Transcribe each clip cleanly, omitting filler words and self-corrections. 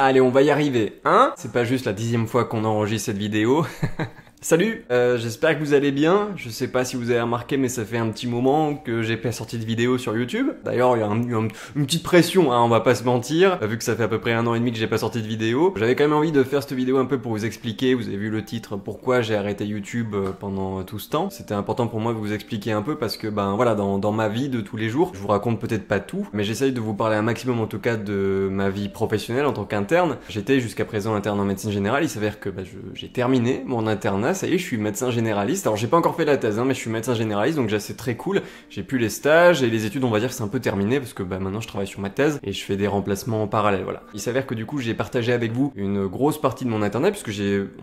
Allez, on va y arriver, hein? C'est pas juste la 10e fois qu'on enregistre cette vidéo. Salut, j'espère que vous allez bien. Je sais pas si vous avez remarqué, mais ça fait un petit moment que j'ai pas sorti de vidéo sur YouTube. D'ailleurs, il y a une petite pression, hein, on va pas se mentir, vu que ça fait à peu près 1 an et demi que j'ai pas sorti de vidéo. J'avais quand même envie de faire cette vidéo un peu pour vous expliquer, vous avez vu le titre, pourquoi j'ai arrêté YouTube pendant tout ce temps. C'était important pour moi de vous expliquer un peu parce que, ben voilà, dans ma vie de tous les jours, je vous raconte peut-être pas tout, mais j'essaye de vous parler un maximum en tout cas de ma vie professionnelle en tant qu'interne. J'étais jusqu'à présent interne en médecine générale, il s'avère que j'ai terminé mon internat. Ça y est, je suis médecin généraliste. Alors j'ai pas encore fait la thèse, hein, mais je suis médecin généraliste, donc c'est très cool. J'ai plus les stages et les études, on va dire que c'est un peu terminé parce que maintenant je travaille sur ma thèse et je fais des remplacements en parallèle, voilà. Il s'avère que du coup j'ai partagé avec vous une grosse partie de mon internat puisque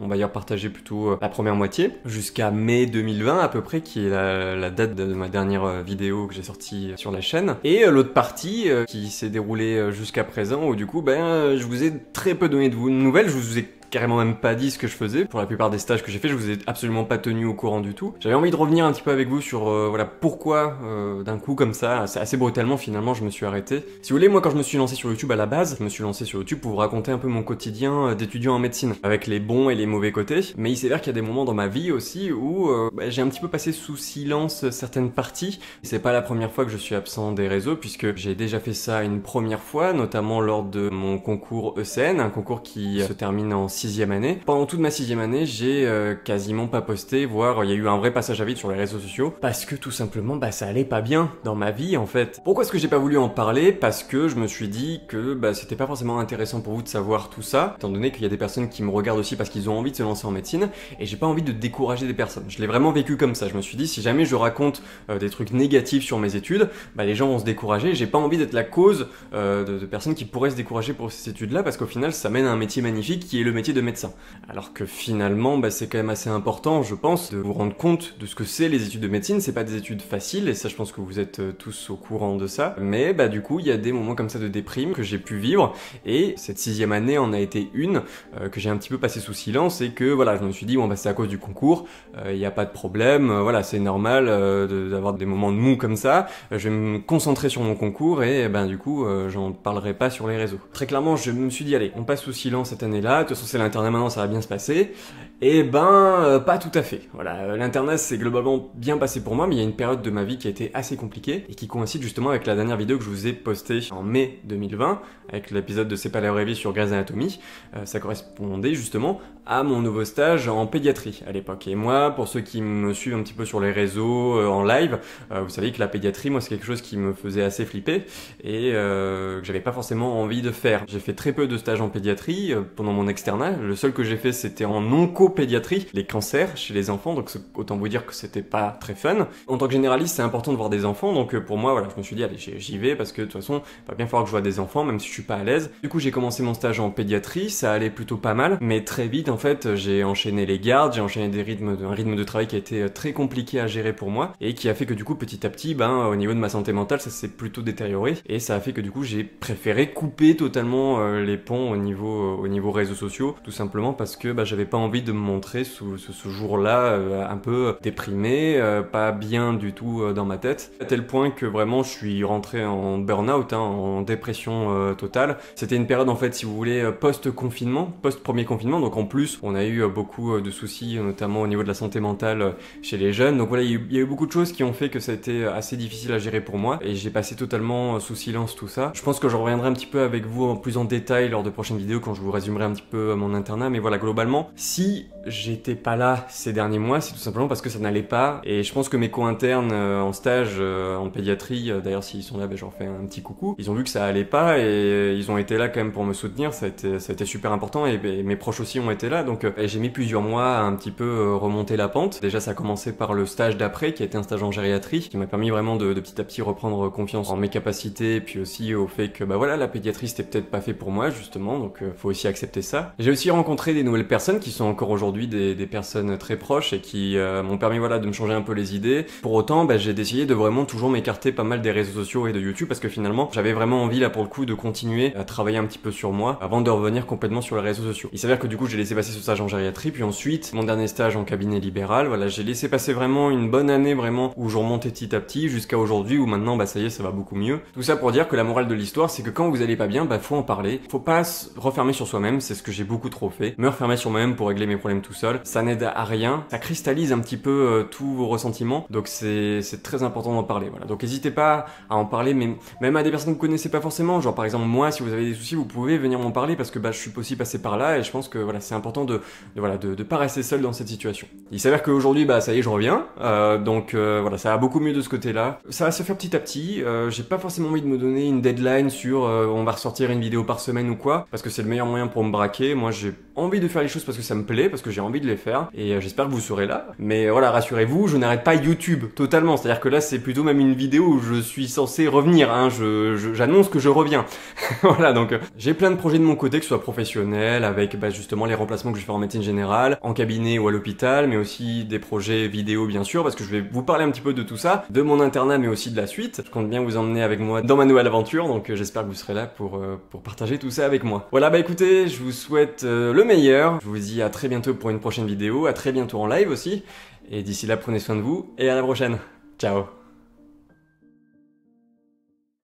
on va dire partagé plutôt la première moitié jusqu'à mai 2020 à peu près, qui est la date de ma dernière vidéo que j'ai sortie sur la chaîne. Et l'autre partie qui s'est déroulée jusqu'à présent où du coup je vous ai très peu donné de nouvelles, je vous ai carrément même pas dit ce que je faisais. Pour la plupart des stages que j'ai fait, je vous ai absolument pas tenu au courant du tout. J'avais envie de revenir un petit peu avec vous sur voilà pourquoi d'un coup comme ça, assez brutalement finalement, je me suis arrêté. Si vous voulez, moi quand je me suis lancé sur YouTube à la base, je me suis lancé sur YouTube pour vous raconter un peu mon quotidien d'étudiant en médecine, avec les bons et les mauvais côtés. Mais il s'avère qu'il y a des moments dans ma vie aussi où j'ai un petit peu passé sous silence certaines parties. C'est pas la première fois que je suis absent des réseaux, puisque j'ai déjà fait ça une première fois, notamment lors de mon concours ECN, un concours qui se termine en 6e année. Pendant toute ma 6e année, j'ai quasiment pas posté, voire il y a eu un vrai passage à vide sur les réseaux sociaux, parce que tout simplement, ça allait pas bien dans ma vie en fait. Pourquoi est-ce que j'ai pas voulu en parler? Parce que je me suis dit que c'était pas forcément intéressant pour vous de savoir tout ça, étant donné qu'il y a des personnes qui me regardent aussi parce qu'ils ont envie de se lancer en médecine, et j'ai pas envie de décourager des personnes. Je l'ai vraiment vécu comme ça. Je me suis dit, si jamais je raconte des trucs négatifs sur mes études, les gens vont se décourager, et j'ai pas envie d'être la cause de personnes qui pourraient se décourager pour ces études-là, parce qu'au final, ça mène à un métier magnifique qui est le métier de médecin. Alors que finalement, c'est quand même assez important, je pense, de vous rendre compte de ce que c'est les études de médecine. C'est pas des études faciles, et ça, je pense que vous êtes tous au courant de ça. Mais du coup, il y a des moments comme ça de déprime que j'ai pu vivre, et cette 6e année en a été une que j'ai un petit peu passé sous silence, et que voilà, je me suis dit, c'est à cause du concours, il n'y a pas de problème, voilà, c'est normal d'avoir des moments de mou comme ça, je vais me concentrer sur mon concours, et du coup, j'en parlerai pas sur les réseaux. Très clairement, je me suis dit, allez, on passe sous silence cette année-là, de toute façon c'est l'internat maintenant, ça va bien se passer. Et pas tout à fait. Voilà, l'internat s'est globalement bien passé pour moi, mais il y a une période de ma vie qui a été assez compliquée et qui coïncide justement avec la dernière vidéo que je vous ai postée en mai 2020, avec l'épisode de C'est pas la vraie vie sur Grey's Anatomy. Ça correspondait justement à mon nouveau stage en pédiatrie à l'époque. Et moi, pour ceux qui me suivent un petit peu sur les réseaux, en live, vous savez que la pédiatrie, moi, c'est quelque chose qui me faisait assez flipper et que j'avais pas forcément envie de faire. J'ai fait très peu de stages en pédiatrie pendant mon externat. Le seul que j'ai fait, c'était en oncopédiatrie, les cancers chez les enfants, donc autant vous dire que c'était pas très fun. En tant que généraliste, c'est important de voir des enfants, donc pour moi, voilà, je me suis dit, allez, j'y vais, parce que de toute façon, il va bien falloir que je vois des enfants, même si je suis pas à l'aise. Du coup, j'ai commencé mon stage en pédiatrie, ça allait plutôt pas mal, mais très vite, en fait, j'ai enchaîné les gardes, j'ai enchaîné un rythme de travail qui a été très compliqué à gérer pour moi, et qui a fait que du coup, petit à petit, au niveau de ma santé mentale, ça s'est plutôt détérioré, et ça a fait que du coup, j'ai préféré couper totalement les ponts au niveau réseaux sociaux, tout simplement parce que j'avais pas envie de me montrer ce jour-là un peu déprimé, pas bien du tout dans ma tête, à tel point que vraiment je suis rentré en burn-out, en dépression totale. C'était une période en fait, si vous voulez, post-confinement, post-premier confinement, donc en plus on a eu beaucoup de soucis, notamment au niveau de la santé mentale chez les jeunes, donc voilà, il y a eu beaucoup de choses qui ont fait que ça a été assez difficile à gérer pour moi, et j'ai passé totalement sous silence tout ça. Je pense que je reviendrai un petit peu avec vous plus en détail lors de prochaines vidéos quand je vous résumerai un petit peu mon internat, mais voilà, globalement, si j'étais pas là ces derniers mois, c'est tout simplement parce que ça n'allait pas, et je pense que mes co-internes en stage en pédiatrie, d'ailleurs s'ils sont là, je leur fais un petit coucou, ils ont vu que ça allait pas, et ils ont été là quand même pour me soutenir, ça a été super important, et mes proches aussi ont été là, donc j'ai mis plusieurs mois à un petit peu remonter la pente. Déjà ça a commencé par le stage d'après, qui a été un stage en gériatrie, qui m'a permis vraiment de petit à petit reprendre confiance en mes capacités, et puis aussi au fait que voilà, la pédiatrie c'était peut-être pas fait pour moi justement, donc faut aussi accepter ça. J'ai aussi rencontré des nouvelles personnes qui sont encore aujourd'hui des personnes très proches et qui m'ont permis voilà, de me changer un peu les idées. Pour autant, bah, j'ai décidé de vraiment toujours m'écarter pas mal des réseaux sociaux et de YouTube parce que finalement, j'avais vraiment envie là pour le coup de continuer à travailler un petit peu sur moi avant de revenir complètement sur les réseaux sociaux. Il s'avère que du coup, j'ai laissé passer ce stage en gériatrie, puis ensuite, mon dernier stage en cabinet libéral. Voilà, j'ai laissé passer vraiment une bonne année vraiment où je remontais petit à petit jusqu'à aujourd'hui où maintenant, bah ça y est, ça va beaucoup mieux. Tout ça pour dire que la morale de l'histoire, c'est que quand vous allez pas bien, bah faut en parler. Faut pas se refermer sur soi-même, c'est ce que j'ai beaucoup trop fait. Me refermer sur moi-même pour régler mes problèmes tout seul, ça n'aide à rien. Ça cristallise un petit peu tous vos ressentiments, donc c'est très important d'en parler. Voilà, donc n'hésitez pas à en parler, mais même à des personnes que vous connaissez pas forcément. Genre par exemple moi, si vous avez des soucis, vous pouvez venir m'en parler parce que bah je suis aussi passé par là et je pense que voilà c'est important de pas rester seul dans cette situation. Il s'avère qu'aujourd'hui bah ça y est je reviens, donc voilà ça va beaucoup mieux de ce côté-là. Ça va se faire petit à petit. J'ai pas forcément envie de me donner une deadline sur on va ressortir une vidéo par semaine ou quoi, parce que c'est le meilleur moyen pour me braquer. Moi j'ai envie de faire les choses parce que ça me plaît, parce que j'ai envie de les faire et j'espère que vous serez là. Mais voilà rassurez-vous, je n'arrête pas YouTube totalement. C'est-à-dire que là c'est plutôt même une vidéo où je suis censé revenir. Hein. J'annonce que je reviens. Voilà donc j'ai plein de projets de mon côté, que ce soit professionnel avec bah, justement les remplacements que je vais faire en médecine générale, en cabinet ou à l'hôpital, mais aussi des projets vidéo bien sûr, parce que je vais vous parler un petit peu de tout ça, de mon internat mais aussi de la suite. Je compte bien vous emmener avec moi dans ma nouvelle aventure, donc j'espère que vous serez là pour partager tout ça avec moi. Voilà bah écoutez, je vous souhaite le meilleur, je vous dis à très bientôt pour une prochaine vidéo, à très bientôt en live aussi, et d'ici là prenez soin de vous, et à la prochaine. Ciao.